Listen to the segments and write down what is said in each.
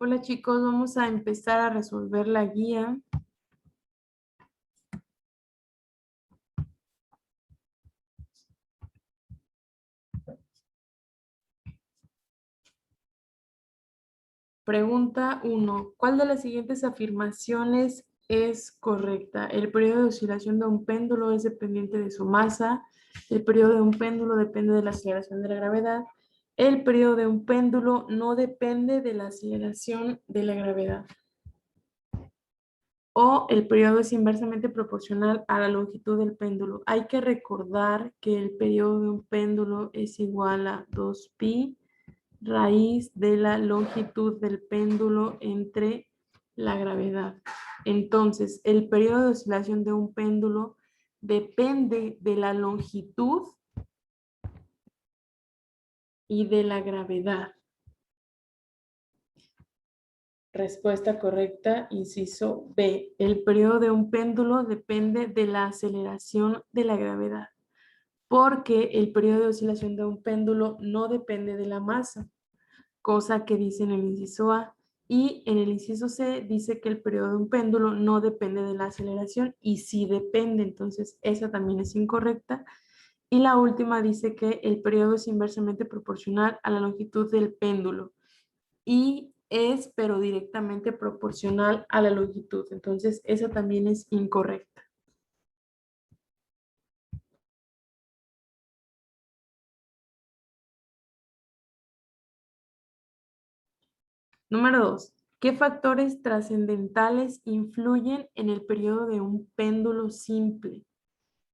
Hola chicos, vamos a empezar a resolver la guía. Pregunta 1. ¿Cuál de las siguientes afirmaciones es correcta? El periodo de oscilación de un péndulo es dependiente de su masa. El periodo de un péndulo depende de la aceleración de la gravedad. El periodo de un péndulo no depende de la aceleración de la gravedad. O el periodo es inversamente proporcional a la longitud del péndulo. Hay que recordar que el periodo de un péndulo es igual a 2pi raíz de la longitud del péndulo entre la gravedad. Entonces, el periodo de oscilación de un péndulo depende de la longitud y de la gravedad. Respuesta correcta, inciso B. El periodo de un péndulo depende de la aceleración de la gravedad, porque el periodo de oscilación de un péndulo no depende de la masa, cosa que dice en el inciso A. Y en el inciso C dice que el periodo de un péndulo no depende de la aceleración y sí depende, entonces esa también es incorrecta. Y la última dice que el periodo es inversamente proporcional a la longitud del péndulo y es pero directamente proporcional a la longitud, entonces esa también es incorrecta. Número 2. ¿Qué factores trascendentales influyen en el periodo de un péndulo simple?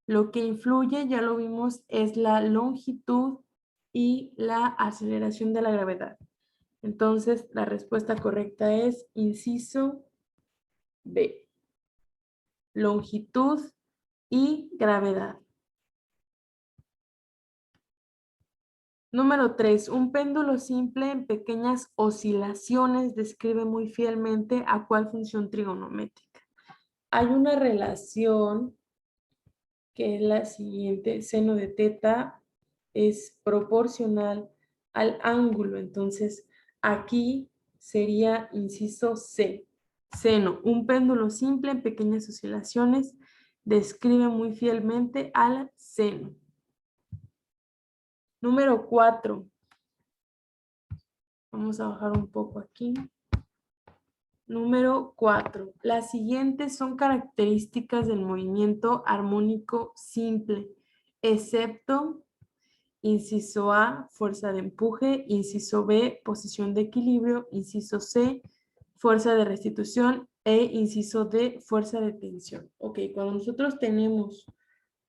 Lo que influye, ya lo vimos, es la longitud y la aceleración de la gravedad. Entonces, la respuesta correcta es inciso B. Longitud y gravedad. Número 3. Un péndulo simple en pequeñas oscilaciones describe muy fielmente a cuál función trigonométrica. Hay una relación que es la siguiente. Seno de teta es proporcional al ángulo. Entonces, aquí sería inciso C. Seno. Un péndulo simple en pequeñas oscilaciones describe muy fielmente al seno. Número 4. Vamos a bajar un poco aquí. Número 4. Las siguientes son características del movimiento armónico simple, excepto inciso A, fuerza de empuje, inciso B, posición de equilibrio, inciso C, fuerza de restitución e inciso D, fuerza de tensión. Ok, cuando nosotros tenemos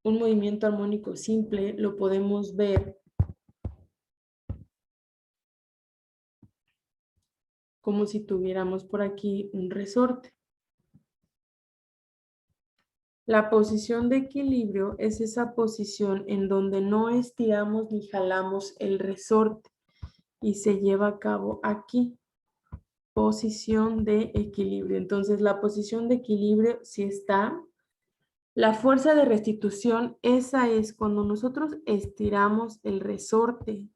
un movimiento armónico simple, lo podemos ver como si tuviéramos por aquí un resorte. La posición de equilibrio es esa posición en donde no estiramos ni jalamos el resorte y se lleva a cabo aquí. Posición de equilibrio. Entonces, la posición de equilibrio sí está. La fuerza de restitución, esa es cuando nosotros estiramos el resorte.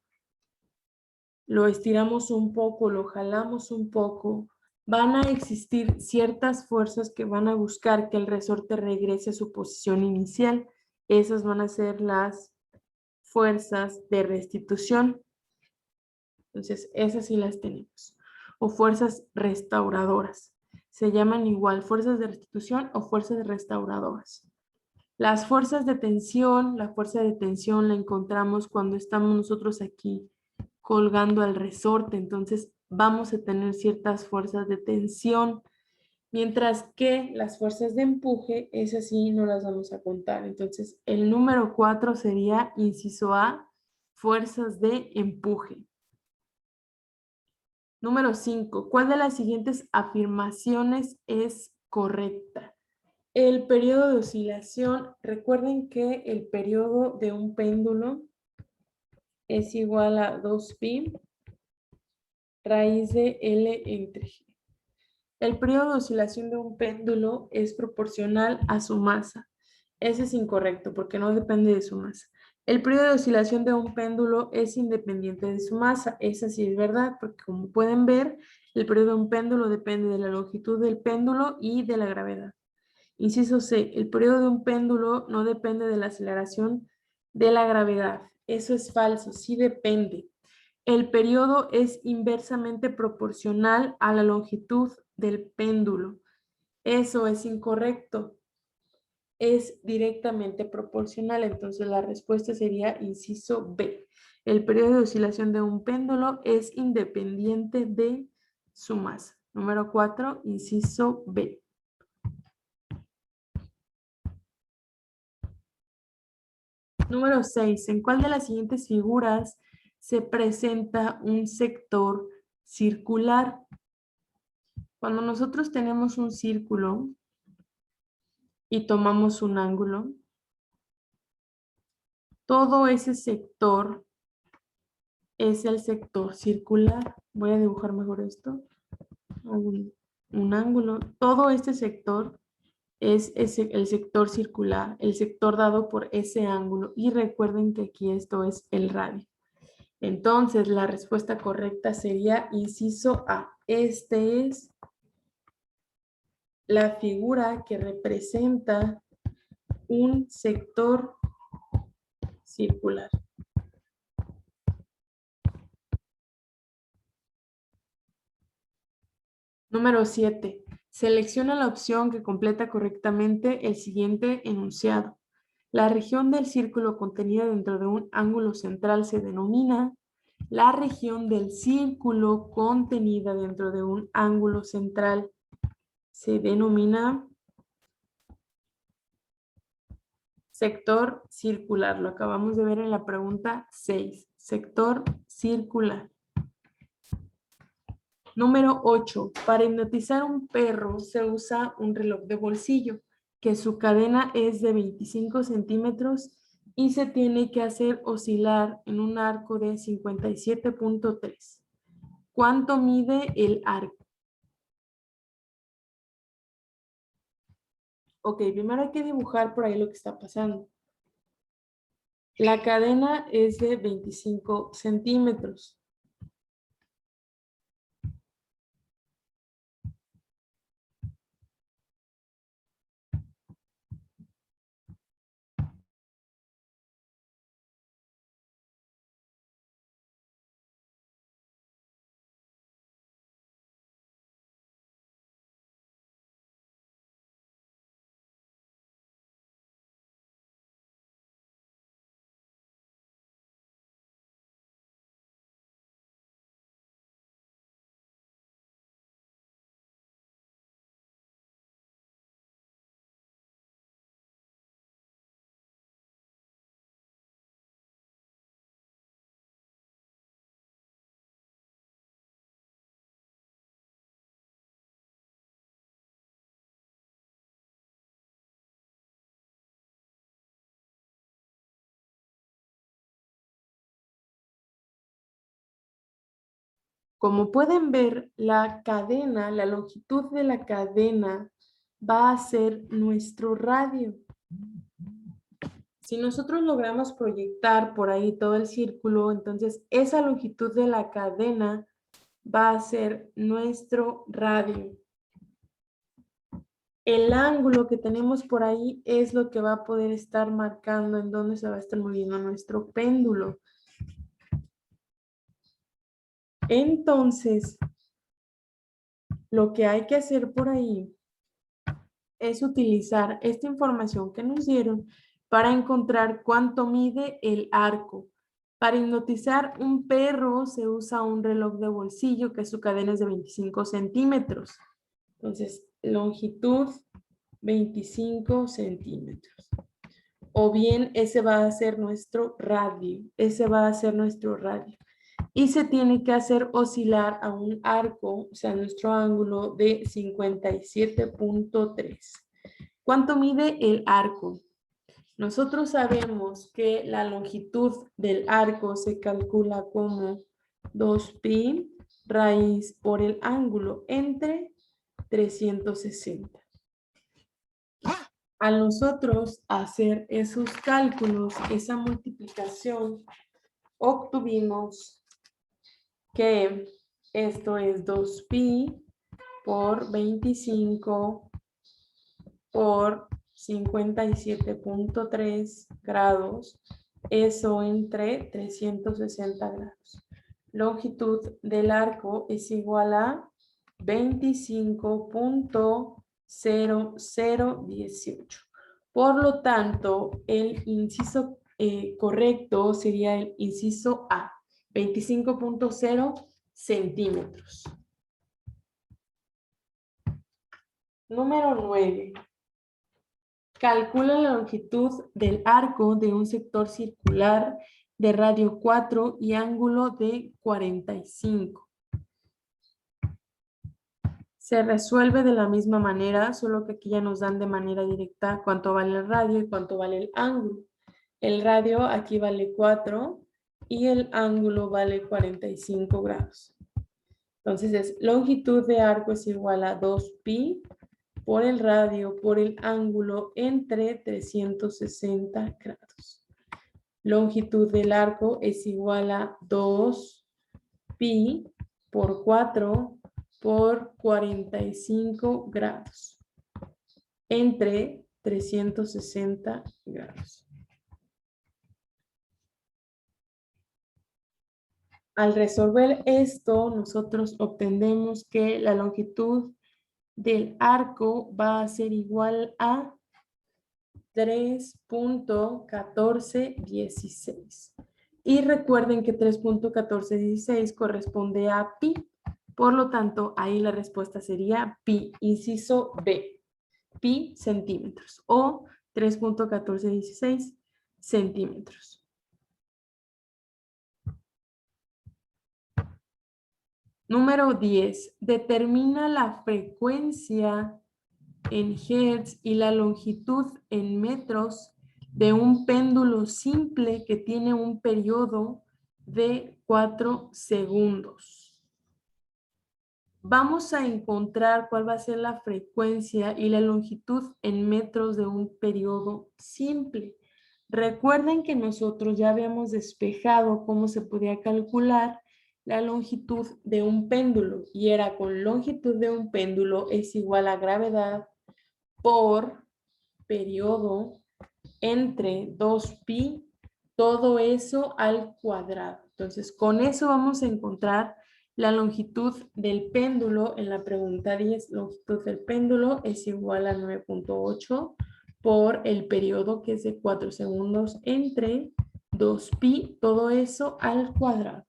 Lo estiramos un poco, lo jalamos un poco. Van a existir ciertas fuerzas que van a buscar que el resorte regrese a su posición inicial. Esas van a ser las fuerzas de restitución. Entonces, esas sí las tenemos. O fuerzas restauradoras. Se llaman igual fuerzas de restitución o fuerzas restauradoras. Las fuerzas de tensión, la fuerza de tensión la encontramos cuando estamos nosotros aquí colgando al resorte. Entonces, vamos a tener ciertas fuerzas de tensión. Mientras que las fuerzas de empuje, esas sí no las vamos a contar. Entonces, el número 4 sería, inciso A, fuerzas de empuje. Número 5. ¿Cuál de las siguientes afirmaciones es correcta? El periodo de oscilación, recuerden que el periodo de un péndulo es igual a 2pi raíz de L entre G. El periodo de oscilación de un péndulo es proporcional a su masa. Ese es incorrecto porque no depende de su masa. El periodo de oscilación de un péndulo es independiente de su masa. Esa sí es verdad, porque como pueden ver, el periodo de un péndulo depende de la longitud del péndulo y de la gravedad. Inciso C, el periodo de un péndulo no depende de la aceleración de la gravedad. Eso es falso, sí depende. El periodo es inversamente proporcional a la longitud del péndulo. Eso es incorrecto. Es directamente proporcional. Entonces la respuesta sería inciso B. El periodo de oscilación de un péndulo es independiente de su masa. Número 4, inciso B. Número 6. ¿En cuál de las siguientes figuras se presenta un sector circular? Cuando nosotros tenemos un círculo y tomamos un ángulo, todo ese sector es el sector circular. Voy a dibujar mejor esto. Hago un ángulo. Todo este sector es el sector circular, el sector dado por ese ángulo. Y recuerden que aquí esto es el radio. Entonces, la respuesta correcta sería inciso A. Este es la figura que representa un sector circular. Número 7. Selecciona la opción que completa correctamente el siguiente enunciado. La región del círculo contenida dentro de un ángulo central se denomina. La región del círculo contenida dentro de un ángulo central se denomina sector circular. Lo acabamos de ver en la pregunta 6. Sector circular. Número 8. Para hipnotizar un perro se usa un reloj de bolsillo, que su cadena es de 25 centímetros y se tiene que hacer oscilar en un arco de 57.3. ¿Cuánto mide el arco? Ok, primero hay que dibujar por ahí lo que está pasando. La cadena es de 25 centímetros. Como pueden ver, la cadena, la longitud de la cadena va a ser nuestro radio. Si nosotros logramos proyectar por ahí todo el círculo, entonces esa longitud de la cadena va a ser nuestro radio. El ángulo que tenemos por ahí es lo que va a poder estar marcando en dónde se va a estar moviendo nuestro péndulo. Entonces, lo que hay que hacer por ahí es utilizar esta información que nos dieron para encontrar cuánto mide el arco. Para hipnotizar un perro se usa un reloj de bolsillo que su cadena es de 25 centímetros. Entonces, longitud 25 centímetros. O bien ese va a ser nuestro radio. Ese va a ser nuestro radio. Y se tiene que hacer oscilar a un arco, o sea, nuestro ángulo de 57.3. ¿Cuánto mide el arco? Nosotros sabemos que la longitud del arco se calcula como 2pi raíz por el ángulo entre 360. Al nosotros hacer esos cálculos, esa multiplicación, obtuvimos que esto es 2pi por 25 por 57.3 grados, eso entre 360 grados. Longitud del arco es igual a 25.0018. Por lo tanto, el inciso correcto sería el inciso A, 25.0 centímetros. Número 9. Calcula la longitud del arco de un sector circular de radio 4 y ángulo de 45. Se resuelve de la misma manera, solo que aquí ya nos dan de manera directa cuánto vale el radio y cuánto vale el ángulo. El radio aquí vale 4 y el ángulo vale 45 grados. Entonces es longitud de arco es igual a 2pi por el radio por el ángulo entre 360 grados. Longitud del arco es igual a 2pi por 4 por 45 grados entre 360 grados. Al resolver esto, nosotros obtenemos que la longitud del arco va a ser igual a 3.1416. Y recuerden que 3.1416 corresponde a pi. Por lo tanto, ahí la respuesta sería pi, inciso B. Pi centímetros o 3.1416 centímetros. Número 10. Determina la frecuencia en hertz y la longitud en metros de un péndulo simple que tiene un periodo de 4 segundos. Vamos a encontrar cuál va a ser la frecuencia y la longitud en metros de un periodo simple. Recuerden que nosotros ya habíamos despejado cómo se podía calcular la longitud de un péndulo y era con longitud de un péndulo es igual a gravedad por periodo entre 2pi, todo eso al cuadrado. Entonces, con eso vamos a encontrar la longitud del péndulo en la pregunta 10. Longitud del péndulo es igual a 9.8 por el periodo que es de 4 segundos entre 2pi, todo eso al cuadrado.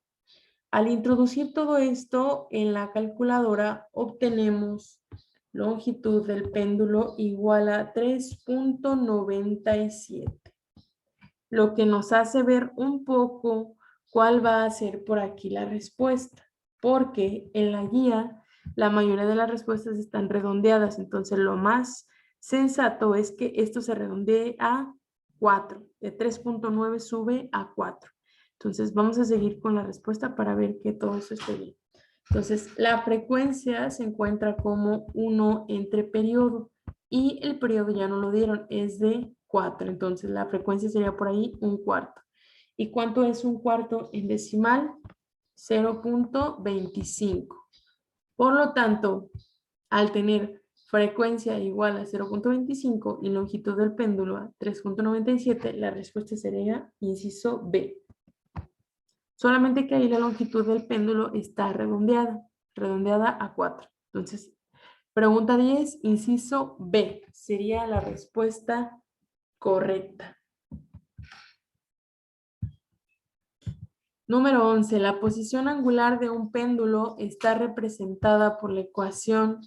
Al introducir todo esto en la calculadora, obtenemos longitud del péndulo igual a 3.97. Lo que nos hace ver un poco cuál va a ser por aquí la respuesta. Porque en la guía la mayoría de las respuestas están redondeadas. Entonces lo más sensato es que esto se redondee a 4. De 3.9 sube a 4. Entonces vamos a seguir con la respuesta para ver que todo eso esté bien. Entonces la frecuencia se encuentra como 1 entre periodo y el periodo ya no lo dieron, es de 4. Entonces la frecuencia sería por ahí 1/4. ¿Y cuánto es 1/4 en decimal? 0.25. Por lo tanto, al tener frecuencia igual a 0.25 y longitud del péndulo a 3.97, la respuesta sería inciso B. Solamente que ahí la longitud del péndulo está redondeada a 4. Entonces, pregunta 10, inciso B, sería la respuesta correcta. Número 11, la posición angular de un péndulo está representada por la ecuación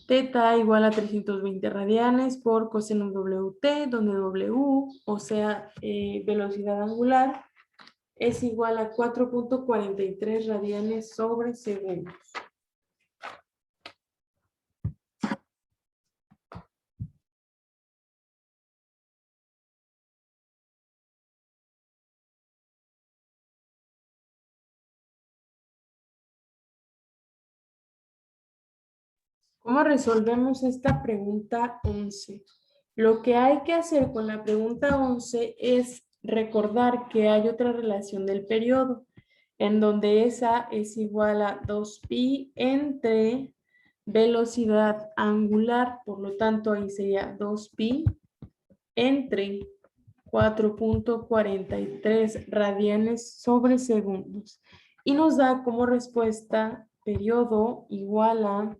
θ igual a 320 radianes por coseno WT, donde W, o sea, velocidad angular, es igual a 4.43 radianes sobre segundos. ¿Cómo resolvemos esta pregunta 11? Lo que hay que hacer con la pregunta 11 es recordar que hay otra relación del periodo, en donde esa es igual a 2pi entre velocidad angular, por lo tanto ahí sería 2pi entre 4.43 radianes sobre segundos. Y nos da como respuesta periodo igual a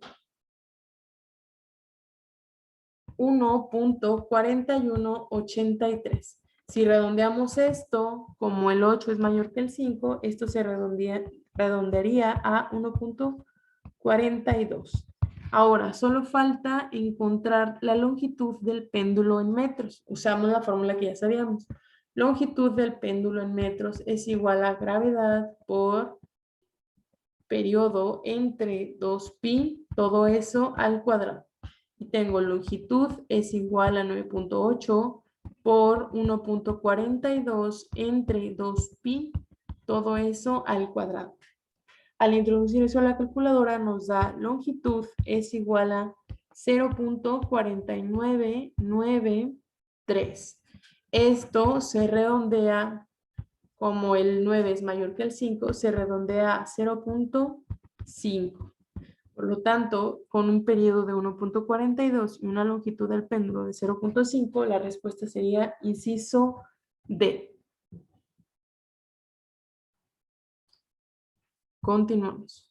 1.4183. Si redondeamos esto, como el 8 es mayor que el 5, esto se redondearía a 1.42. Ahora, solo falta encontrar la longitud del péndulo en metros. Usamos la fórmula que ya sabíamos. Longitud del péndulo en metros es igual a gravedad por periodo entre 2pi, todo eso al cuadrado. Y tengo longitud es igual a 9.8 por 1.42 entre 2pi, todo eso al cuadrado. Al introducir eso a la calculadora nos da longitud es igual a 0.4993. Esto se redondea, como el 9 es mayor que el 5, se redondea a 0.5. Por lo tanto, con un periodo de 1.42 y una longitud del péndulo de 0.5, la respuesta sería inciso D. Continuamos.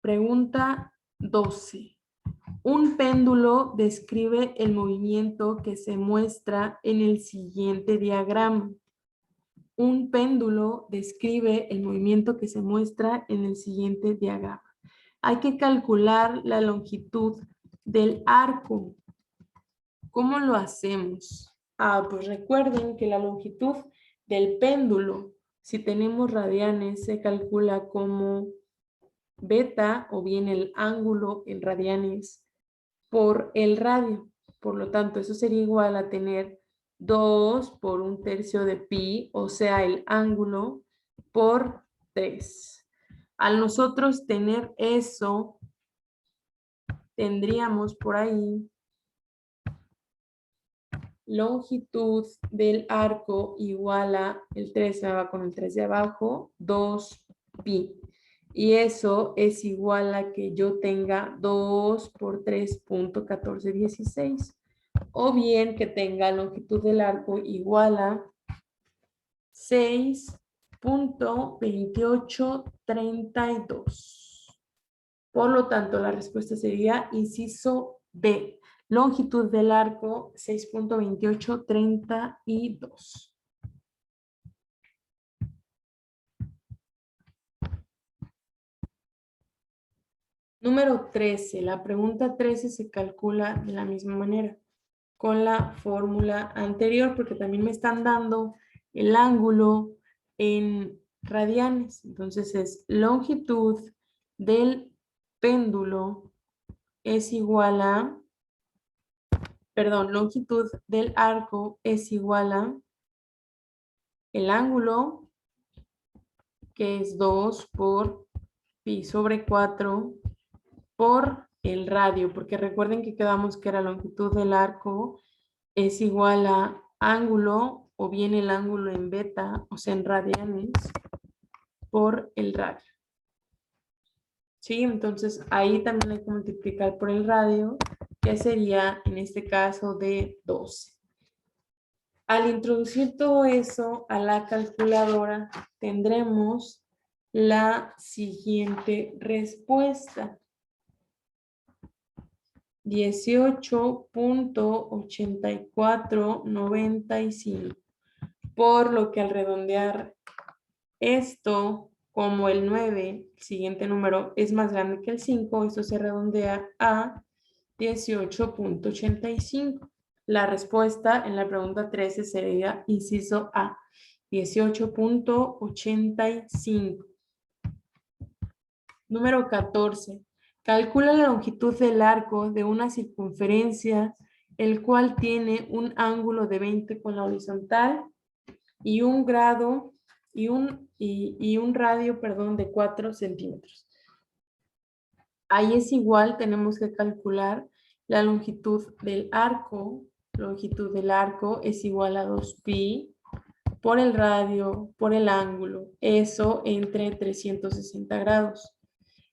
Pregunta 12. Un péndulo describe el movimiento que se muestra en el siguiente diagrama. Un péndulo describe el movimiento que se muestra en el siguiente diagrama. Hay que calcular la longitud del arco. ¿Cómo lo hacemos? Pues recuerden que la longitud del péndulo, si tenemos radianes, se calcula como beta o bien el ángulo en radianes por el radio. Por lo tanto, eso sería igual a tener 2 por 1/3 de pi, o sea, el ángulo por 3. Al nosotros tener eso, tendríamos por ahí longitud del arco igual a, el 3 me va con el 3 de abajo, 2pi. Y eso es igual a que yo tenga 2 por 3.1416. O bien que tenga longitud del arco igual a 6.2832. Por lo tanto, la respuesta sería inciso B. Longitud del arco 6.2832. Número 13. La pregunta 13 se calcula de la misma manera, con la fórmula anterior, porque también me están dando el ángulo en radianes. Entonces es longitud del péndulo es igual a, perdón, longitud del arco es igual a el ángulo, que es 2 por pi sobre 4 por el radio, porque recuerden que quedamos que la longitud del arco es igual a ángulo o bien el ángulo en beta, o sea en radianes, por el radio. ¿Sí? Entonces ahí también hay que multiplicar por el radio, que sería en este caso de 12. Al introducir todo eso a la calculadora, tendremos la siguiente respuesta. 18.8495. Por lo que al redondear esto, como el 9, el siguiente número, es más grande que el 5, esto se redondea a 18.85. La respuesta en la pregunta 13 sería inciso A, 18.85. Número 14. Calcula la longitud del arco de una circunferencia, el cual tiene un ángulo de 20 con la horizontal y un grado y un radio, perdón, de 4 centímetros. Ahí es igual, tenemos que calcular la longitud del arco. Longitud del arco es igual a 2pi por el radio, por el ángulo. Eso entre 360 grados.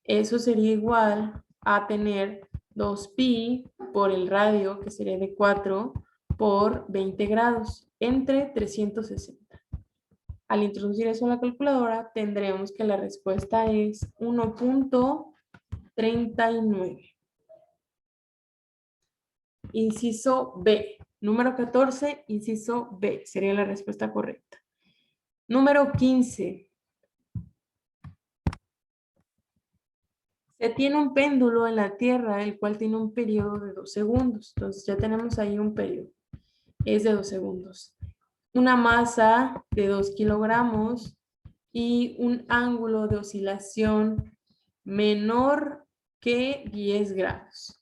Eso sería igual a tener 2pi por el radio, que sería de 4, por 20 grados, entre 360. Al introducir eso en la calculadora, tendremos que la respuesta es 1.39. Inciso B. Número 14, inciso B. Sería la respuesta correcta. Número 15. Se tiene un péndulo en la Tierra, el cual tiene un periodo de 2 segundos. Entonces ya tenemos ahí un periodo. Es de 2 segundos. Una masa de 2 kilogramos y un ángulo de oscilación menor que 10 grados.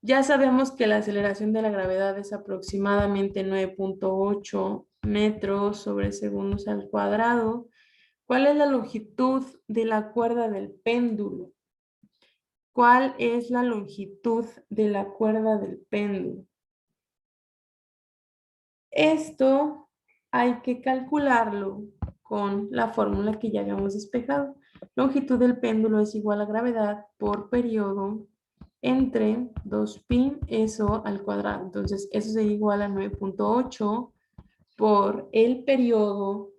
Ya sabemos que la aceleración de la gravedad es aproximadamente 9.8 metros sobre segundos al cuadrado. ¿Cuál es la longitud de la cuerda del péndulo? ¿Cuál es la longitud de la cuerda del péndulo? Esto hay que calcularlo con la fórmula que ya habíamos despejado. Longitud del péndulo es igual a gravedad por periodo entre 2pi eso al cuadrado. Entonces, eso sería igual a 9.8 por el periodo,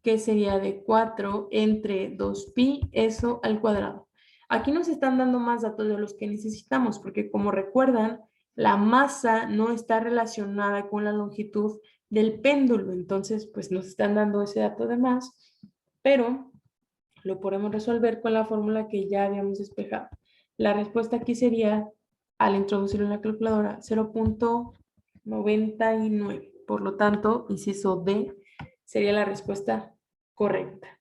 que sería de 4 entre 2pi eso al cuadrado. Aquí nos están dando más datos de los que necesitamos, porque como recuerdan, la masa no está relacionada con la longitud del péndulo. Entonces, pues nos están dando ese dato de más, pero lo podemos resolver con la fórmula que ya habíamos despejado. La respuesta aquí sería, al introducirlo en la calculadora, 0.99. Por lo tanto, inciso D sería la respuesta correcta.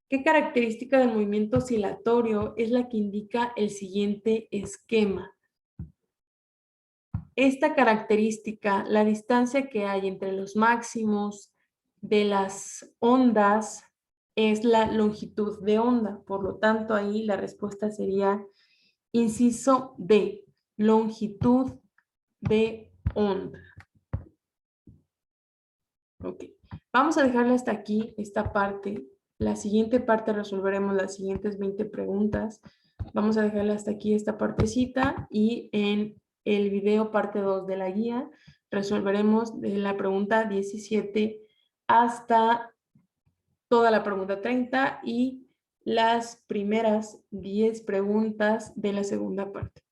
¿Qué característica del movimiento oscilatorio es la que indica el siguiente esquema? Esta característica, la distancia que hay entre los máximos de las ondas es la longitud de onda. Por lo tanto, ahí la respuesta sería inciso D, longitud de onda. Ok, vamos a dejarle hasta aquí esta parte. La siguiente parte resolveremos las siguientes 20 preguntas. Vamos a dejarle hasta aquí esta partecita y en el video parte 2 de la guía resolveremos de la pregunta 17 hasta toda la pregunta 30 y las primeras 10 preguntas de la segunda parte.